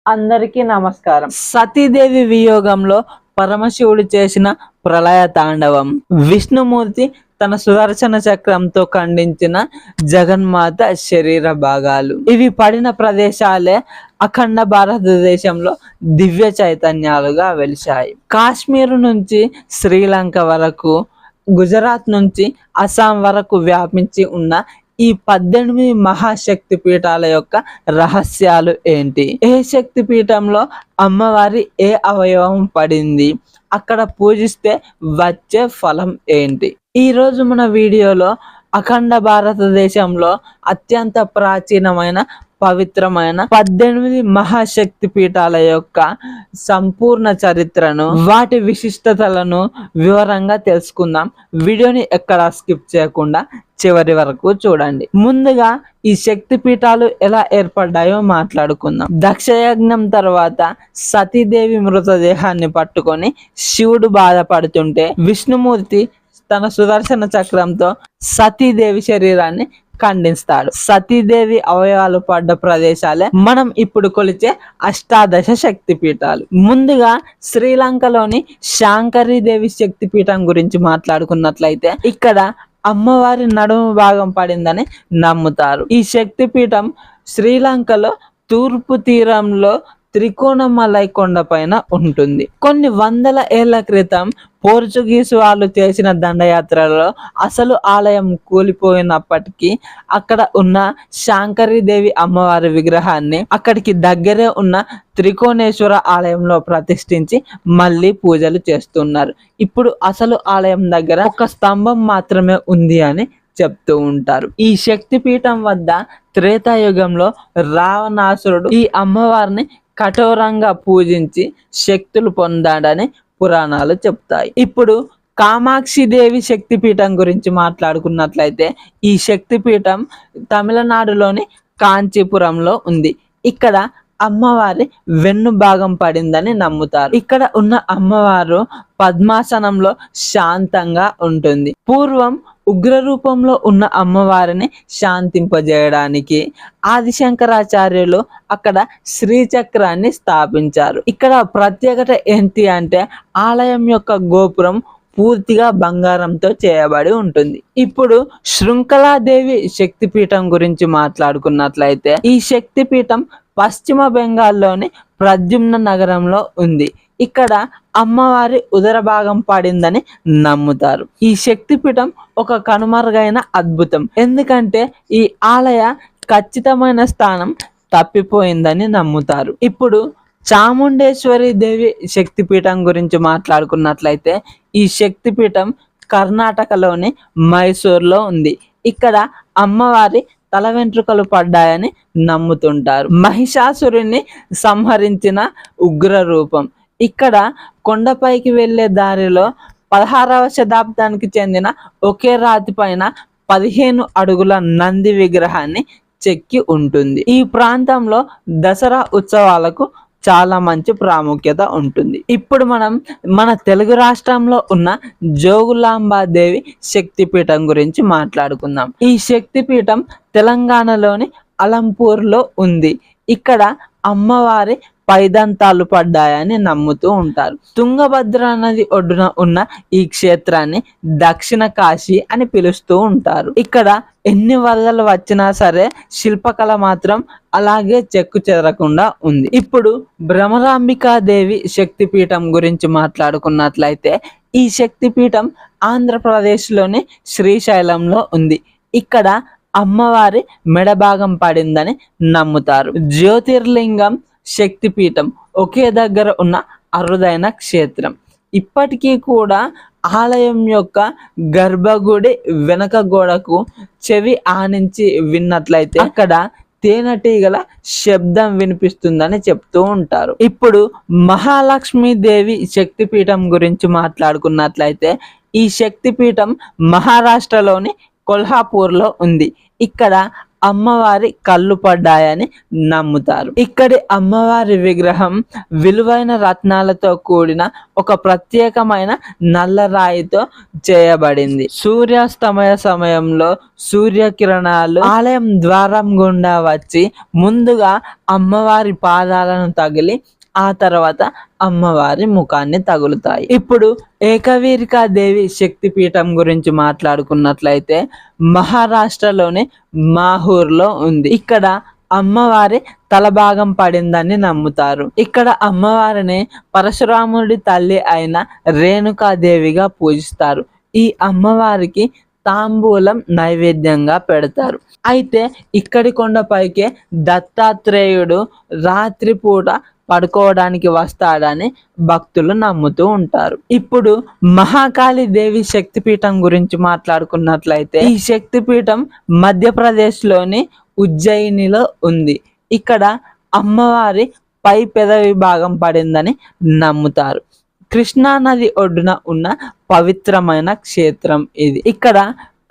అందరికీ నమస్కారం. సతీదేవి వియోగంలో పరమశివుడు చేసిన ప్రళయ తాండవం, విష్ణుమూర్తి తన సుదర్శన చక్రంతో ఖండించిన జగన్మాత శరీర భాగాలు, ఇవి పడిన ప్రదేశాలే అఖండ భారతదేశంలో దివ్య చైతన్యాలుగా వెలిశాయి. కాశ్మీర్ నుంచి శ్రీలంక వరకు, గుజరాత్ నుంచి అస్సాం వరకు వ్యాపించి ఉన్న ఈ 18 మహాశక్తి పీఠాల యొక్క రహస్యాలు ఏంటి? ఏ శక్తి పీఠంలో అమ్మవారి ఏ అవయవం పడింది? అక్కడ పూజిస్తే వచ్చే ఫలం ఏంటి? ఈ రోజు మన వీడియోలో అఖండ భారతదేశంలో అత్యంత ప్రాచీనమైన పవిత్రమైన 18 మహాశక్తి పీఠాల యొక్క సంపూర్ణ చరిత్రను, వాటి విశిష్టతలను వివరంగా తెలుసుకుందాం. వీడియోని ఎక్కడా స్కిప్ చేయకుండా చివరి వరకు చూడండి. ముందుగా ఈ శక్తి పీఠాలు ఎలా ఏర్పడ్డాయో మాట్లాడుకుందాం. దక్షయజ్ఞం తర్వాత సతీదేవి మృతదేహాన్ని పట్టుకొని శివుడు బాధపడుతుంటే విష్ణుమూర్తి తన సుదర్శన చక్రంతో సతీదేవి శరీరాన్ని ఖండిస్తాడు. సతీదేవి అవయవాలు పడ్డ ప్రదేశాలే మనం ఇప్పుడు కొలిచే అష్టాదశ శక్తి పీఠాలు. ముందుగా శ్రీలంకలోని శాంకరీదేవి శక్తి పీఠం గురించి మాట్లాడుకున్నట్లయితే ఇక్కడ అమ్మవారి నడుము భాగం పడిందని నమ్ముతారు. ఈ శక్తి పీఠం శ్రీలంకలో తూర్పు తీరంలో త్రికోణమలై కొండ పైన ఉంటుంది. కొన్ని వందల ఏళ్ల క్రితం పోర్చుగీసు వాళ్ళు చేసిన దండయాత్రలో అసలు ఆలయం కూలిపోయినప్పటికీ అక్కడ ఉన్న శాంకరీదేవి అమ్మవారి విగ్రహాన్ని అక్కడికి దగ్గరే ఉన్న త్రికోణేశ్వర ఆలయంలో ప్రతిష్ఠించి మళ్ళీ పూజలు చేస్తున్నారు. ఇప్పుడు అసలు ఆలయం దగ్గర ఒక స్తంభం మాత్రమే ఉంది అని చెప్తూ ఉంటారు. ఈ శక్తి పీఠం వద్ద త్రేతాయుగంలో రావణాసురుడు ఈ అమ్మవారిని కఠోరంగా పూజించి శక్తులు పొందాడని పురాణాలు చెప్తాయి. ఇప్పుడు కామాక్షి దేవి శక్తిపీఠం గురించి మాట్లాడుకున్నట్లయితే ఈ శక్తిపీఠం తమిళనాడులోని కాంచీపురంలో ఉంది. ఇక్కడ అమ్మవారి వెన్ను భాగం పడిందని నమ్ముతారు. ఇక్కడ ఉన్న అమ్మవారు పద్మాసనంలో శాంతంగా ఉంటుంది. పూర్వం ఉగ్ర రూపంలో ఉన్న అమ్మవారిని శాంతింపజేయడానికి ఆదిశంకరాచార్యులు అక్కడ శ్రీచక్రాన్ని స్థాపించారు. ఇక్కడ ప్రత్యేకత ఏంటి అంటే ఆలయం యొక్క గోపురం పూర్తిగా బంగారంతో చేయబడి ఉంటుంది. ఇప్పుడు శృంఖలాదేవి శక్తిపీఠం గురించి మాట్లాడుకున్నట్లయితే ఈ శక్తిపీఠం పశ్చిమ బెంగాల్లోని ప్రద్యుమ్న నగరంలో ఉంది. ఇక్కడ అమ్మవారి ఉదర భాగం పడిందని నమ్ముతారు. ఈ శక్తిపీఠం ఒక కనుమరుగైన అద్భుతం, ఎందుకంటే ఈ ఆలయ ఖచ్చితమైన స్థానం తప్పిపోయిందని నమ్ముతారు. ఇప్పుడు చాముండేశ్వరి దేవి శక్తిపీఠం గురించి మాట్లాడుకున్నట్లయితే ఈ శక్తిపీఠం కర్ణాటకలోని మైసూర్లో ఉంది. ఇక్కడ అమ్మవారి తల వెంట్రుకలు పడ్డాయని నమ్ముతుంటారు. మహిషాసురుని సంహరించిన ఉగ్ర రూపం. ఇక్కడ కొండపైకి వెళ్ళే దారిలో 16వ శతాబ్దానికి చెందిన ఒకే రాతి పైన 15 అడుగుల నంది విగ్రహాన్ని చెక్కి ఉంటుంది. ఈ ప్రాంతంలో దసరా ఉత్సవాలకు చాలా మంచి ప్రాముఖ్యత ఉంటుంది. ఇప్పుడు మనం మన తెలుగు రాష్ట్రంలో ఉన్న జోగులాంబాదేవి శక్తిపీఠం గురించి మాట్లాడుకుందాం. ఈ శక్తిపీఠం తెలంగాణలోని అలంపూర్లో ఉంది. ఇక్కడ అమ్మవారి పైదంతాలు పడ్డాయని నమ్ముతూ ఉంటారు. తుంగభద్ర నది ఒడ్డున ఉన్న ఈ క్షేత్రాన్ని దక్షిణ కాశీ అని పిలుస్తూ ఉంటారు. ఇక్కడ ఎన్ని వరదలు వచ్చినా సరే శిల్పకళ మాత్రం అలాగే చెక్కు చెదరకుండా ఉంది. ఇప్పుడు భ్రమరాంబికాదేవి శక్తిపీఠం గురించి మాట్లాడుకున్నట్లయితే ఈ శక్తిపీఠం ఆంధ్రప్రదేశ్లోని శ్రీశైలంలో ఉంది. ఇక్కడ అమ్మవారి మెడభాగం పడిందని నమ్ముతారు. జ్యోతిర్లింగం శక్తిపీఠం ఒకే దగ్గర ఉన్న అరుదైన క్షేత్రం. ఇప్పటికీ కూడా ఆలయం యొక్క గర్భగుడి వెనక గోడకు చెవి ఆనించి విన్నట్లయితే అక్కడ తేనెటీగల శబ్దం వినిపిస్తుందని చెప్తూ ఉంటారు. ఇప్పుడు మహాలక్ష్మీదేవి శక్తిపీఠం గురించి మాట్లాడుకున్నట్లయితే ఈ శక్తిపీఠం మహారాష్ట్రలోని కొల్హాపూర్లో ఉంది. ఇక్కడ అమ్మవారి కళ్ళు పడ్డాయని నమ్ముతారు. ఇక్కడి అమ్మవారి విగ్రహం విలువైన రత్నాలతో కూడిన ఒక ప్రత్యేకమైన నల్లరాయితో చేయబడింది. సూర్యాస్తమయ సమయంలో సూర్యకిరణాలు ఆలయం ద్వారం గుండా వచ్చి ముందుగా అమ్మవారి పాదాలను తగిలి ఆ తర్వాత అమ్మవారి ముఖాన్ని తగులుతాయి. ఇప్పుడు ఏకవీరికా దేవి శక్తిపీఠం గురించి మాట్లాడుకున్నట్లయితే మహారాష్ట్రలోని మాహూర్లో ఉంది. ఇక్కడ అమ్మవారి తలభాగం పడిందని నమ్ముతారు. ఇక్కడ అమ్మవారిని పరశురాముడి తల్లి అయిన రేణుకాదేవిగా పూజిస్తారు. ఈ అమ్మవారికి తాంబూలం నైవేద్యంగా పెడతారు. అయితే ఇక్కడి కొండపైకే దత్తాత్రేయుడు రాత్రిపూట పడుకోవడానికి వస్తాడని భక్తులు నమ్ముతూ ఉంటారు. ఇప్పుడు మహాకాళి దేవి శక్తిపీఠం గురించి మాట్లాడుకున్నట్లయితే ఈ శక్తిపీఠం మధ్యప్రదేశ్లోని ఉజ్జయినిలో ఉంది. ఇక్కడ అమ్మవారి పై పెదవి భాగం పడిందని నమ్ముతారు. కృష్ణా నది ఒడ్డున ఉన్న పవిత్రమైన క్షేత్రం ఇది. ఇక్కడ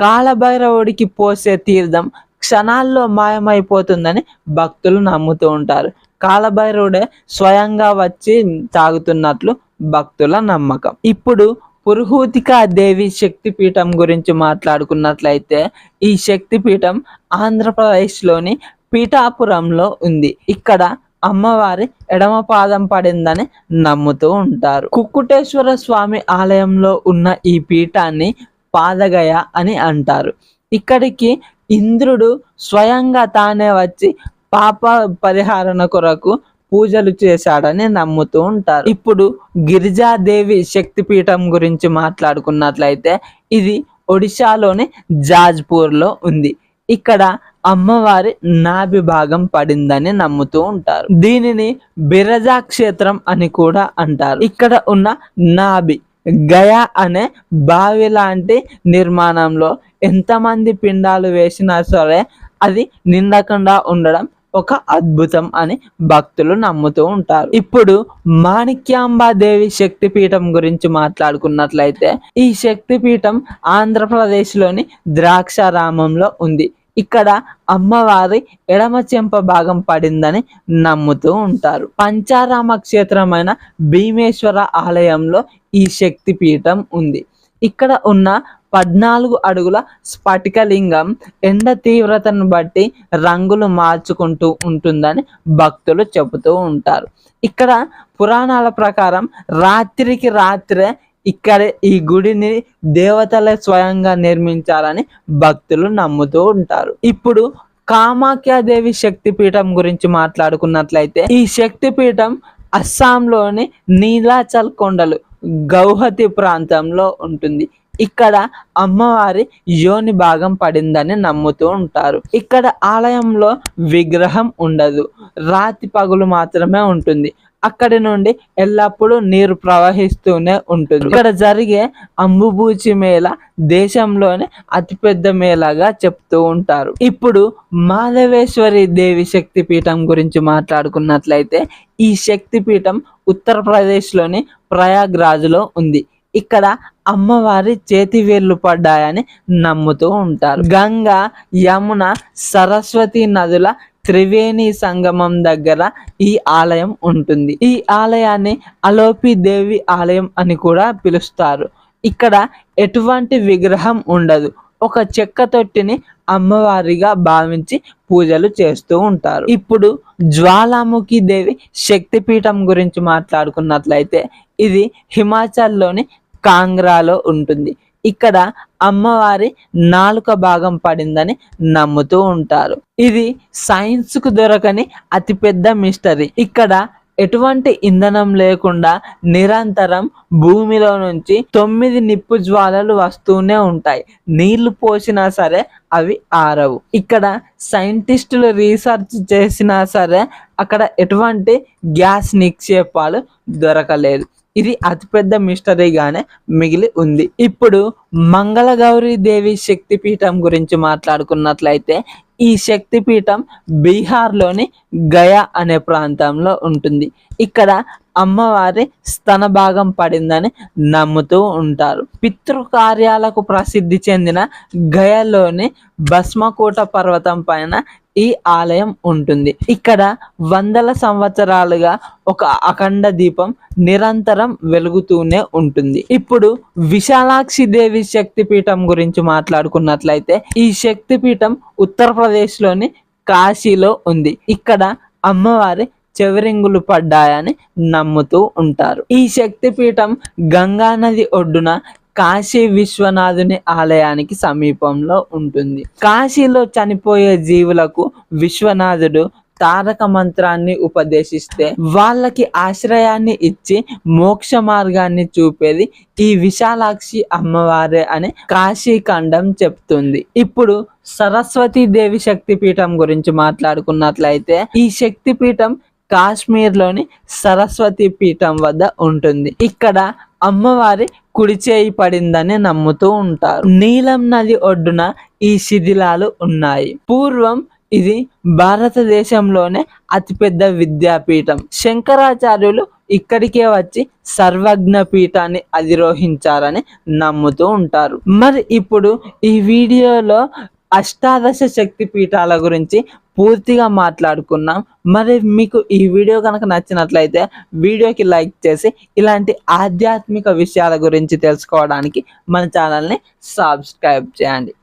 కాలభైరవుడికి పోసే తీర్థం క్షణాల్లో మాయమైపోతుందని భక్తులు నమ్ముతూ ఉంటారు. కాలభైరవుడే స్వయంగా వచ్చి తాగుతున్నట్లు భక్తుల నమ్మకం. ఇప్పుడు పురుహూతికా దేవి శక్తిపీఠం గురించి మాట్లాడుకున్నట్లయితే ఈ శక్తిపీఠం ఆంధ్రప్రదేశ్లోని పీఠాపురంలో ఉంది. ఇక్కడ అమ్మవారి ఎడమ పాదం పడిందని నమ్ముతూ ఉంటారు. కుక్కుటేశ్వర స్వామి ఆలయంలో ఉన్న ఈ పీఠాన్ని పాదగయ అని అంటారు. ఇక్కడికి ఇంద్రుడు స్వయంగా తానే వచ్చి పాప పరిహారణ కొరకు పూజలు చేశాడని నమ్ముతూ ఉంటారు. ఇప్పుడు గిరిజాదేవి శక్తిపీఠం గురించి మాట్లాడుకున్నట్లయితే ఇది ఒడిశాలోని జాజ్పూర్లో ఉంది. ఇక్కడ అమ్మవారి నాభి భాగం పడిందని నమ్ముతూ ఉంటారు. దీనిని బిరజా క్షేత్రం అని కూడా అంటారు. ఇక్కడ ఉన్న నాభి గయా అనే బావి లాంటి నిర్మాణంలో ఎంతమంది పిండాలు వేసినా సరే అది నిండకుండా ఉండడం ఒక అద్భుతం అని భక్తులు నమ్ముతూ ఉంటారు. ఇప్పుడు మాణిక్యాంబాదేవి శక్తిపీఠం గురించి మాట్లాడుకున్నట్లయితే ఈ శక్తిపీఠం ఆంధ్రప్రదేశ్లోని ద్రాక్షారామంలో ఉంది. ఇక్కడ అమ్మవారి ఎడమ చెంప భాగం పడిందని నమ్ముతూ ఉంటారు. పంచారామ క్షేత్రమైన భీమేశ్వర ఆలయంలో ఈ శక్తిపీఠం ఉంది. ఇక్కడ ఉన్న 14 అడుగుల స్ఫటికలింగం ఎండ తీవ్రతను బట్టి రంగులు మార్చుకుంటూ ఉంటుందని భక్తులు చెబుతూ ఉంటారు. ఇక్కడ పురాణాల ప్రకారం రాత్రికి రాత్రే ఇక్కడ ఈ గుడిని దేవతలే స్వయంగా నిర్మించారని భక్తులు నమ్ముతూ ఉంటారు. ఇప్పుడు కామాఖ్యాదేవి శక్తిపీఠం గురించి మాట్లాడుకున్నట్లయితే ఈ శక్తిపీఠం అస్సాంలోని నీలాచల్ కొండలు గౌహతి ప్రాంతంలో ఉంటుంది. ఇక్కడ అమ్మవారి యోని భాగం పడిందని నమ్ముతూ ఉంటారు. ఇక్కడ ఆలయంలో విగ్రహం ఉండదు, రాతి పగులు మాత్రమే ఉంటుంది. అక్కడి నుండి ఎల్లప్పుడూ నీరు ప్రవహిస్తూనే ఉంటుంది. ఇక్కడ జరిగే అంబుబూచి మేళ దేశంలోనే అతిపెద్ద మేళగా చెప్తూ ఉంటారు. ఇప్పుడు మాధవేశ్వరి దేవి శక్తిపీఠం గురించి మాట్లాడుకున్నట్లయితే ఈ శక్తిపీఠం ఉత్తరప్రదేశ్లోని ప్రయాగ్రాజ్లో ఉంది. ఇక్కడ అమ్మవారి చేతి వేళ్ళు పడ్డాయని నమ్ముతూ ఉంటారు. గంగా, యమున, సరస్వతి నదుల త్రివేణి సంగమం దగ్గర ఈ ఆలయం ఉంటుంది. ఈ ఆలయాన్ని అలోపి దేవి ఆలయం అని కూడా పిలుస్తారు. ఇక్కడ ఎటువంటి విగ్రహం ఉండదు. ఒక చెక్క తొట్టిని అమ్మవారిగా భావించి పూజలు చేస్తూ ఉంటారు. ఇప్పుడు జ్వాలాముఖి దేవి శక్తిపీఠం గురించి మాట్లాడుకున్నట్లయితే ఇది హిమాచల్లోని కాంగ్రాలో ఉంటుంది. ఇక్కడ అమ్మవారి నాలుక భాగం పడిందని నమ్ముతూ ఉంటారు. ఇది సైన్స్ కు దొరకని అతిపెద్ద మిస్టరీ. ఇక్కడ ఎటువంటి ఇంధనం లేకుండా నిరంతరం భూమిలో నుంచి 9 నిప్పు జ్వాలలు వస్తూనే ఉంటాయి. నీళ్లు పోసినా సరే అవి ఆరవు. ఇక్కడ సైంటిస్టులు రీసెర్చ్ చేసినా సరే అక్కడ ఎటువంటి గ్యాస్ నిక్షేపాలు దొరకలేదు. ఇది అతిపెద్ద మిస్టరీగానే మిగిలి ఉంది. ఇప్పుడు మంగళగౌరి దేవి శక్తిపీఠం గురించి మాట్లాడుకున్నట్లయితే ఈ శక్తిపీఠం బీహార్లోని గయా అనే ప్రాంతంలో ఉంటుంది. ఇక్కడ అమ్మవారి స్తన భాగం పడిందని నమ్ముతూ ఉంటారు. పితృకార్యాలకు ప్రసిద్ధి చెందిన గయలోని భస్మకూట పర్వతం పైన ఈ ఆలయం ఉంటుంది. ఇక్కడ వందల సంవత్సరాలుగా ఒక అఖండ దీపం నిరంతరం వెలుగుతూనే ఉంటుంది. ఇప్పుడు విశాలాక్షి దేవి శక్తిపీఠం గురించి మాట్లాడుకున్నట్లయితే ఈ శక్తిపీఠం ఉత్తరప్రదేశ్లోని కాశీలో ఉంది. ఇక్కడ అమ్మవారి చెవిరింగులు పడ్డాయని నమ్ముతూ ఉంటారు. ఈ శక్తిపీఠం గంగా నది ఒడ్డున కాశీ విశ్వనాథుని ఆలయానికి సమీపంలో ఉంటుంది. కాశీలో చనిపోయే జీవులకు విశ్వనాథుడు తారక మంత్రాన్ని ఉపదేశిస్తే వాళ్ళకి ఆశ్రయాన్ని ఇచ్చి మోక్ష మార్గాన్ని చూపేది ఈ విశాలాక్షి అమ్మవారే అని కాశీఖండం చెప్తుంది. ఇప్పుడు సరస్వతీ దేవి శక్తిపీఠం గురించి మాట్లాడుకున్నట్లయితే ఈ శక్తిపీఠం కాశ్మీర్లోని సరస్వతి పీఠం వద్ద ఉంటుంది. ఇక్కడ అమ్మవారి కుడి చేయి పడిందని నమ్ముతూ ఉంటారు. నీలం నది ఒడ్డున ఈ శిథిలాలు ఉన్నాయి. పూర్వం ఇది భారతదేశంలోనే అతిపెద్ద విద్యాపీఠం. శంకరాచార్యులు ఇక్కడికే వచ్చి సర్వజ్ఞ పీఠాన్ని అధిరోహించారని నమ్ముతూ ఉంటారు. మరి ఇప్పుడు ఈ వీడియోలో అష్టాదశ శక్తి పీఠాల గురించి పూర్తిగా మాట్లాడుకున్నాం. మరి మీకు ఈ వీడియో కనుక నచ్చినట్లయితే వీడియోకి లైక్ చేసి ఇలాంటి ఆధ్యాత్మిక విషయాల గురించి తెలుసుకోవడానికి మన ఛానల్ని సబ్స్క్రైబ్ చేయండి.